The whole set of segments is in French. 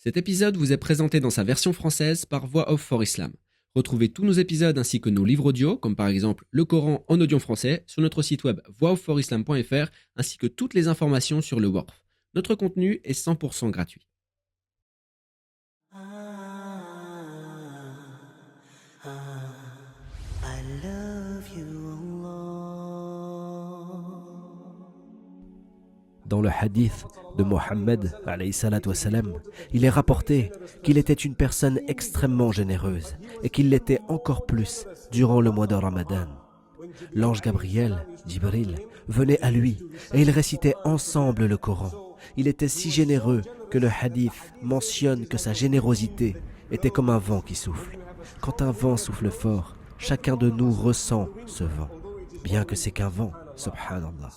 Cet épisode vous est présenté dans sa version française par Voix Off for Islam. Retrouvez tous nos épisodes ainsi que nos livres audio, comme par exemple le Coran en audio français, sur notre site web voixofforislam.fr ainsi que toutes les informations sur le Waqf. Notre contenu est 100% gratuit. Dans le hadith de Mohammed, il est rapporté qu'il était une personne extrêmement généreuse et qu'il l'était encore plus durant le mois de Ramadan. L'ange Gabriel, Jibril, venait à lui et ils récitaient ensemble le Coran. Il était si généreux que le hadith mentionne que sa générosité était comme un vent qui souffle. Quand un vent souffle fort, chacun de nous ressent ce vent, bien que c'est qu'un vent. Subhanallah.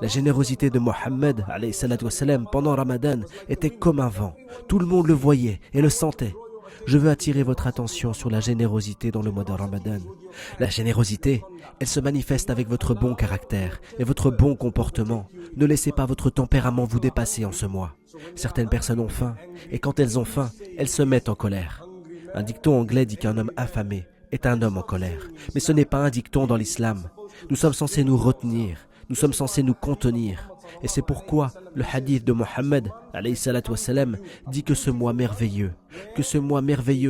La générosité de Mohammed pendant Ramadan était comme un vent. Tout le monde le voyait et le sentait. Je veux attirer votre attention sur la générosité dans le mois de Ramadan. La générosité, elle se manifeste avec votre bon caractère et votre bon comportement. Ne laissez pas votre tempérament vous dépasser en ce mois. Certaines personnes ont faim et quand elles ont faim, elles se mettent en colère. Un dicton anglais dit qu'un homme affamé est un homme en colère. Mais ce n'est pas un dicton dans l'islam. Nous sommes censés nous retenir, nous sommes censés nous contenir. Et c'est pourquoi le hadith de Mohammed dit que ce mois merveilleux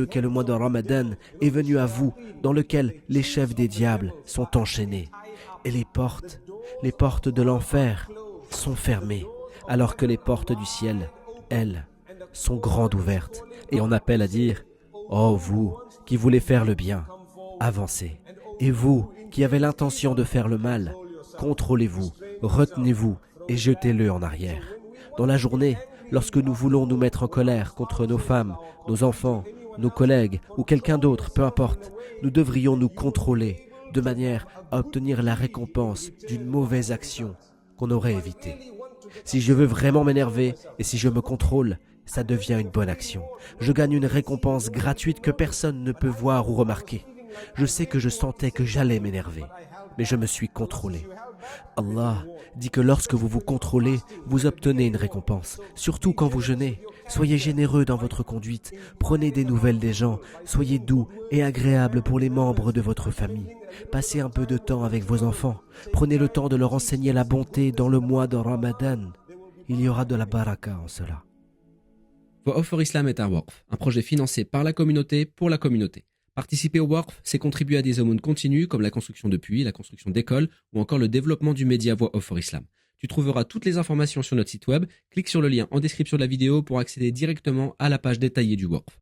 qu'est le mois de Ramadan est venu à vous, dans lequel les chefs des diables sont enchaînés. Et les portes de l'enfer sont fermées, alors que les portes du ciel, elles, sont grandes ouvertes. Et on appelle à dire « Oh vous qui voulez faire le bien, avancez. Et vous qui avez l'intention de faire le mal, contrôlez-vous, retenez-vous et jetez-le en arrière. » Dans la journée, lorsque nous voulons nous mettre en colère contre nos femmes, nos enfants, nos collègues ou quelqu'un d'autre, peu importe, nous devrions nous contrôler de manière à obtenir la récompense d'une mauvaise action qu'on aurait évitée. Si je veux vraiment m'énerver et si je me contrôle, ça devient une bonne action. Je gagne une récompense gratuite que personne ne peut voir ou remarquer. Je sais que je sentais que j'allais m'énerver, mais je me suis contrôlé. Allah dit que lorsque vous vous contrôlez, vous obtenez une récompense, surtout quand vous jeûnez. Soyez généreux dans votre conduite, prenez des nouvelles des gens, soyez doux et agréable pour les membres de votre famille. Passez un peu de temps avec vos enfants, prenez le temps de leur enseigner la bonté dans le mois de Ramadan. Il y aura de la baraka en cela. Voix Off for Islam est un Waqf, un projet financé par la communauté pour la communauté. Participer au Waqf, c'est contribuer à des aumônes continues comme la construction de puits, la construction d'écoles ou encore le développement du média Voix Off for Islam. Tu trouveras toutes les informations sur notre site web, clique sur le lien en description de la vidéo pour accéder directement à la page détaillée du Waqf.